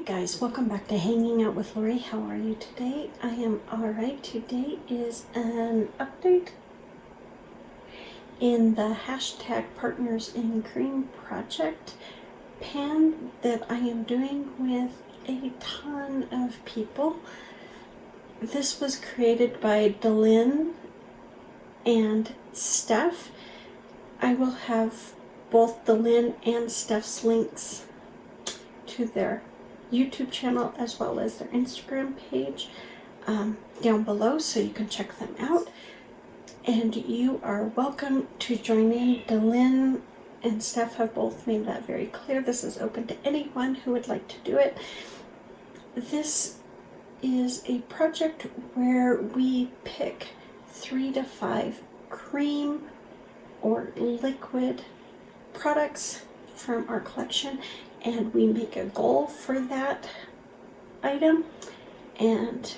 Guys, welcome back to Hanging Out with Lori. How are you today? I am alright. Today is an update in the hashtag Partners in Cream project pan that I am doing with a ton of people. This was created by DaLin and Steph. I will have both DaLin and Steph's links to their YouTube channel as well as their Instagram page down below, so you can check them out. And you are welcome to join in. DaLin and Steph have both made that very clear. This is open to anyone who would like to do it. This is a project where we pick 3 to 5 cream or liquid products from our collection, and we make a goal for that item, and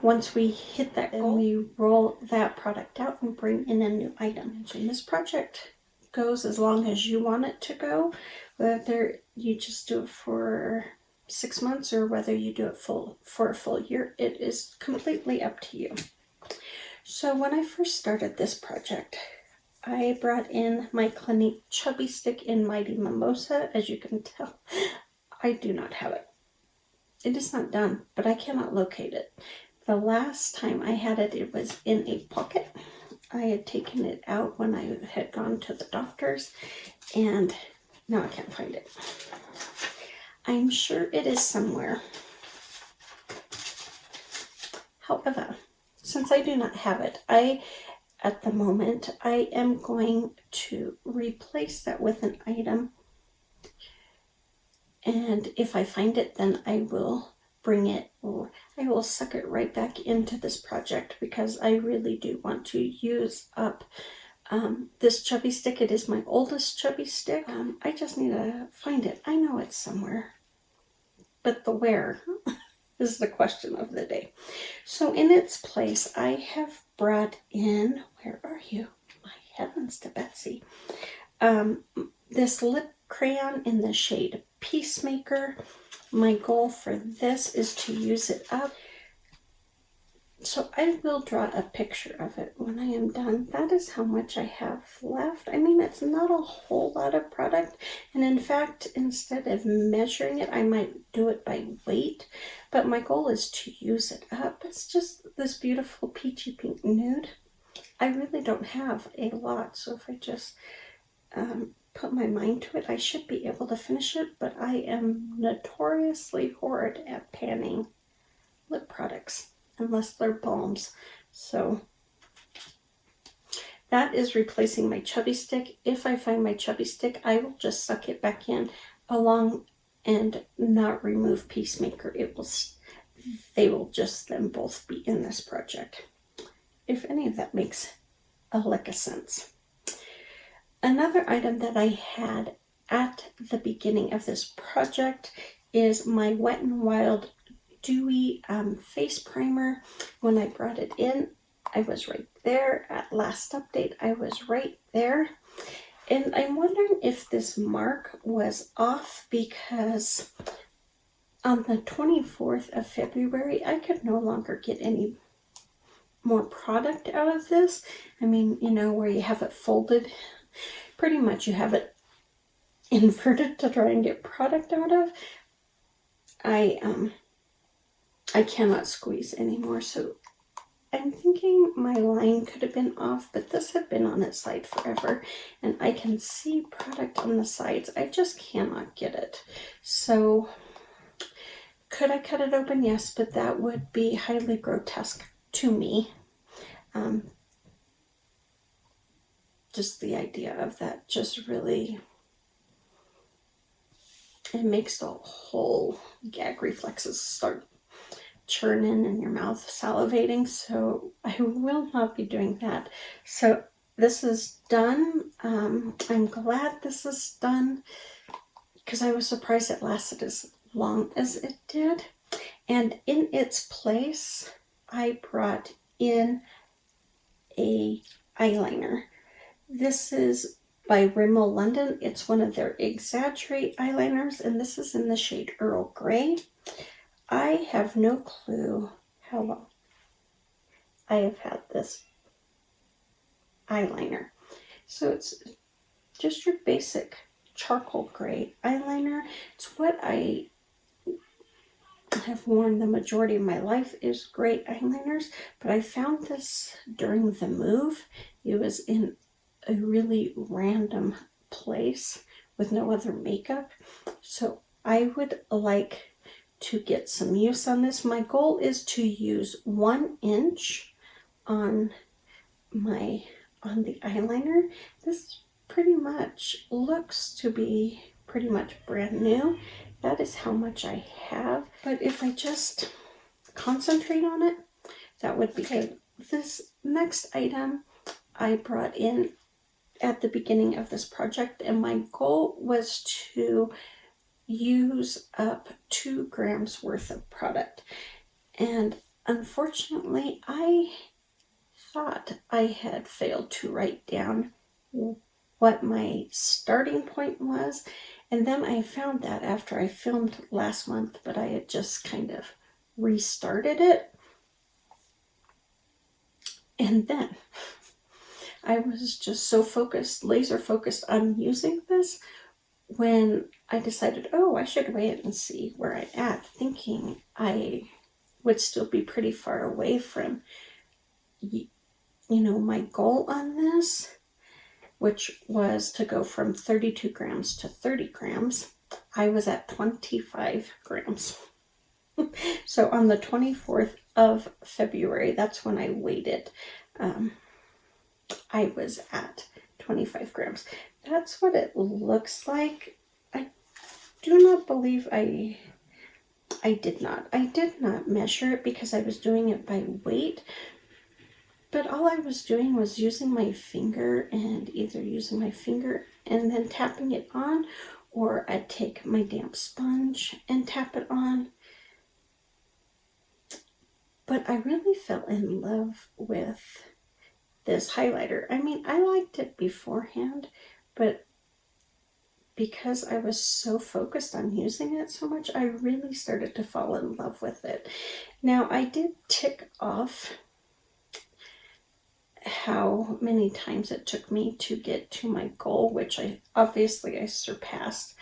once we hit that goal, we roll that product out and bring in a new item. And this project goes as long as you want it to go, whether you just do it for 6 months or whether you do it for a full year. It is completely up to you. So when I first started this project, I brought in my Clinique Chubby Stick in Mighty Mimosa. As you can tell, I do not have it. It is not done, but I cannot locate it. The last time I had it, it was in a pocket. I had taken it out when I had gone to the doctor's, and now I can't find it. I'm sure it is somewhere. However, since I do not have it, at the moment, I am going to replace that with an item, and if I find it, then I will bring it, or I will suck it right back into this project, because I really do want to use up this chubby stick. It is my oldest chubby stick. I just need to find it. I know it's somewhere, but the where is the question of the day. So in its place, I have brought in, where are you? My heavens to Betsy. This lip crayon in the shade Peacemaker. My goal for this is to use it up. So I will draw a picture of it when I am done. That is how much I have left. I mean, it's not a whole lot of product. And in fact, instead of measuring it, I might do it by weight. But my goal is to use it up. It's just this beautiful peachy pink nude. I really don't have a lot. So if I just put my mind to it, I should be able to finish it. But I am notoriously horrid at panning lip products, unless they're balms. So that is replacing my chubby stick. If I find my chubby stick, I will just suck it back in along and not remove Peacemaker. They will just then both be in this project, if any of that makes a lick of sense. Another item that I had at the beginning of this project is my Wet n Wild Dewy face primer. When I brought it in, I was right there. At last update, I was right there. And I'm wondering if this mark was off, because on the 24th of February, I could no longer get any more product out of this. I mean, you know, where you have it folded, pretty much you have it inverted to try and get product out of. I cannot squeeze anymore, so I'm thinking my line could have been off, but this had been on its side forever, and I can see product on the sides. I just cannot get it. So could I cut it open? Yes, but that would be highly grotesque to me. Just the idea of that just really, it makes the whole gag reflexes start churning in your mouth, salivating. So I will not be doing that. So this is done. I'm glad this is done, because I was surprised it lasted as long as it did. And in its place, I brought in a eyeliner. This is by Rimmel London. It's one of their Exaggerate eyeliners, and this is in the shade Earl Grey. I have no clue how long I have had this eyeliner. So it's just your basic charcoal gray eyeliner. It's what I have worn the majority of my life, is gray eyeliners, but I found this during the move. It was in a really random place with no other makeup, so I would like to get some use on this. My goal is to use 1 inch on the eyeliner. This pretty much looks to be pretty much brand new. That is how much I have, but if I just concentrate on it, that would be good. This next item I brought in at the beginning of this project, and my goal was to use up 2 grams worth of product. And unfortunately, I thought I had failed to write down what my starting point was. And then I found that after I filmed last month, but I had just kind of restarted it. And then I was just so focused, laser focused on using this, when I decided, oh, I should wait and see where I'm at, thinking I would still be pretty far away from, my goal on this, which was to go from 32 grams to 30 grams. I was at 25 grams. So on the 24th of February, that's when I weighed it. I was at 25 grams. That's what it looks like. I do not believe I did not. I did not measure it because I was doing it by weight. But all I was doing was using my finger, and either using my finger and then tapping it on, or I'd take my damp sponge and tap it on. But I really fell in love with this highlighter. I mean, I liked it beforehand, but because I was so focused on using it so much, I really started to fall in love with it. Now, I did tick off how many times it took me to get to my goal, which I surpassed.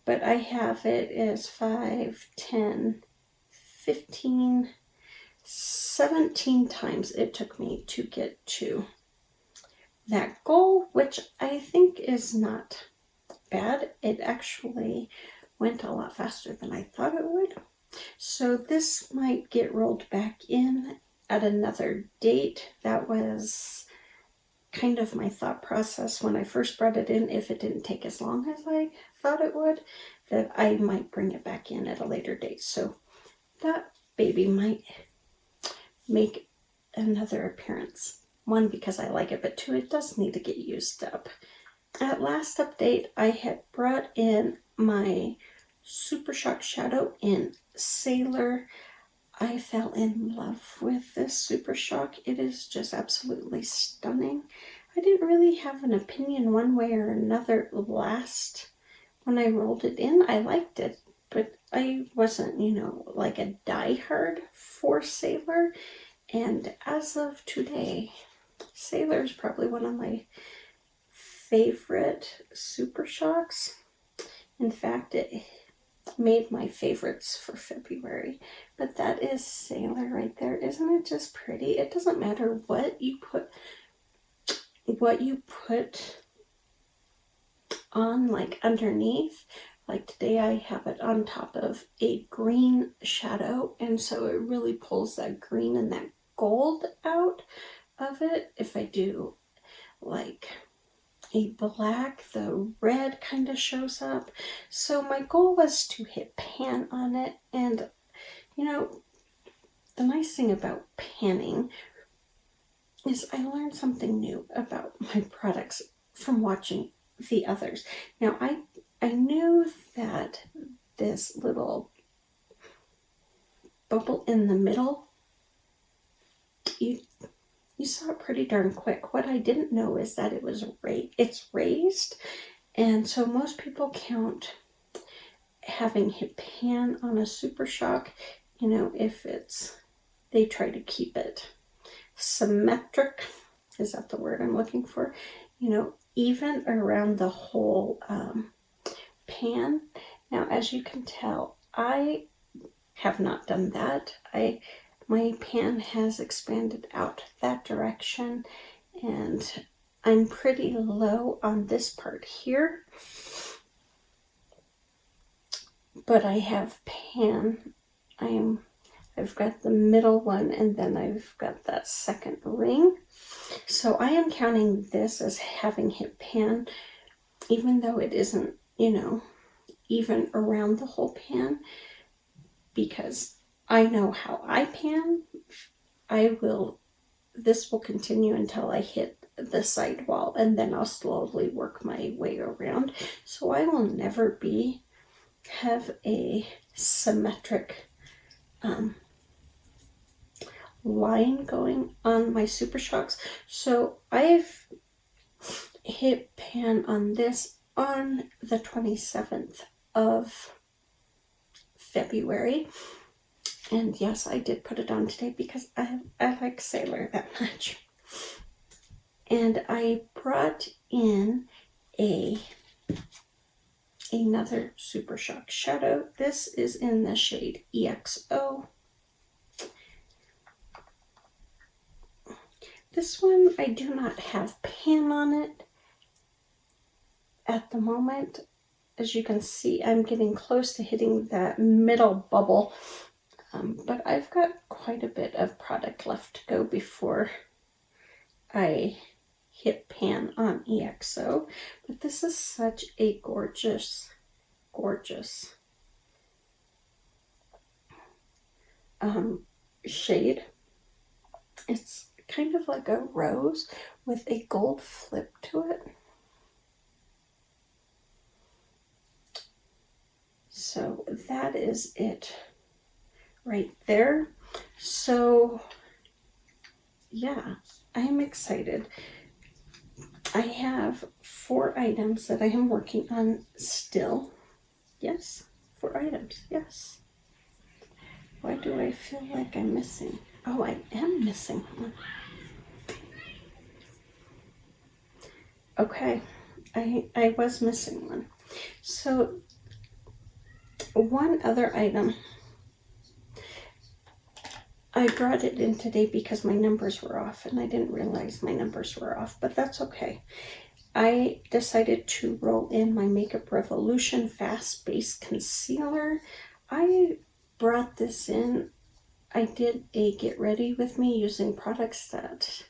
But I have it as 5, 10, 15, 17 times it took me to get to that goal, which I think is not bad. It actually went a lot faster than I thought it would. So this might get rolled back in at another date. That was kind of my thought process when I first brought it in. If it didn't take as long as I thought it would, that I might bring it back in at a later date. So that baby might make another appearance. 1, because I like it, but 2, it does need to get used up. At last update, I had brought in my Super Shock Shadow in Sailor. I fell in love with this Super Shock. It is just absolutely stunning. I didn't really have an opinion one way or another when I rolled it in. I liked it, but I wasn't, like a diehard for Sailor. And as of today, Sailor is probably one of my favorite Super Shocks. In fact, it made my favorites for February. But that is Sailor right there. Isn't it just pretty? It doesn't matter what you put on, like underneath. Like today I have it on top of a green shadow, and so it really pulls that green and that gold out of it. If I do like a black, the red kind of shows up. So my goal was to hit pan on it. And the nice thing about panning is I learned something new about my products from watching the others. Now, I knew that this little bubble in the middle, you you saw it pretty darn quick. What I didn't know is that it's raised, and so most people count having hit pan on a Super Shock, if they try to keep it symmetric, is that the word I'm looking for? Even around the whole pan. Now, as you can tell, I have not done that. My pan has expanded out that direction, and I'm pretty low on this part here, but I have pan. I've got the middle one, and then I've got that second ring. So I am counting this as having hit pan, even though it isn't, even around the whole pan, because I know how I pan. This will continue until I hit the side wall, and then I'll slowly work my way around. So I will never have a symmetric line going on my Super Shocks. So I've hit pan on this on the 27th of February. And yes, I did put it on today because I like Sailor that much. And I brought in another Super Shock Shadow. This is in the shade EXO. This one, I do not have pan on it at the moment. As you can see, I'm getting close to hitting that middle bubble, but I've got quite a bit of product left to go before I hit pan on EXO. But this is such a gorgeous, gorgeous shade. It's kind of like a rose with a gold flip to it. So that is it right there. So yeah, I am excited. I have 4 items that I am working on still. Yes, 4 items, yes. Why do I feel like I'm missing? Oh, I am missing one. Okay, I was missing one. So one other item, I brought it in today because my numbers were off, and I didn't realize my numbers were off, but that's okay. I decided to roll in my Makeup Revolution Fast Base Concealer. I brought this in. I did a get ready with me using products that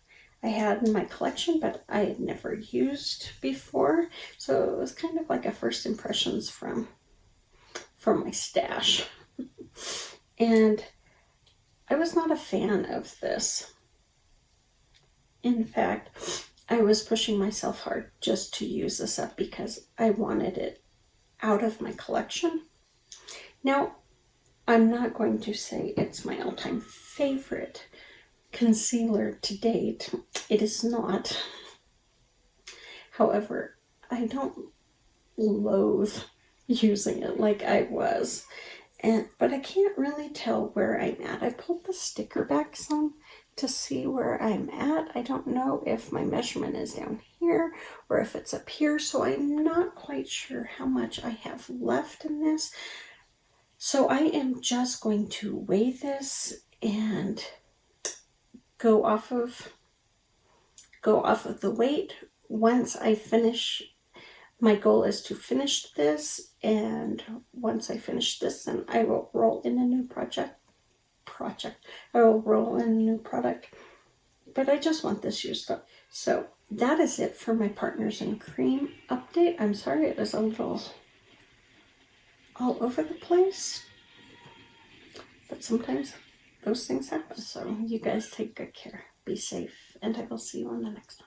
I had in my collection, but I had never used before. So it was kind of like a first impressions from my stash. And I was not a fan of this. In fact, I was pushing myself hard just to use this up because I wanted it out of my collection. Now, I'm not going to say it's my all-time favorite concealer to date. It is not. However, I don't loathe using it like I was. But I can't really tell where I'm at. I pulled the sticker back some to see where I'm at. I don't know if my measurement is down here or if it's up here, so I'm not quite sure how much I have left in this. So I am just going to weigh this and go off of the weight. Once I finish, my goal is to finish this, and once I finish this, then I will roll in a new project. I will roll in a new product, but I just want this used up. So that is it for my Partners in Cream update. I'm sorry it is a little all over the place, but sometimes those things happen. So you guys take good care, be safe, and I will see you on the next one.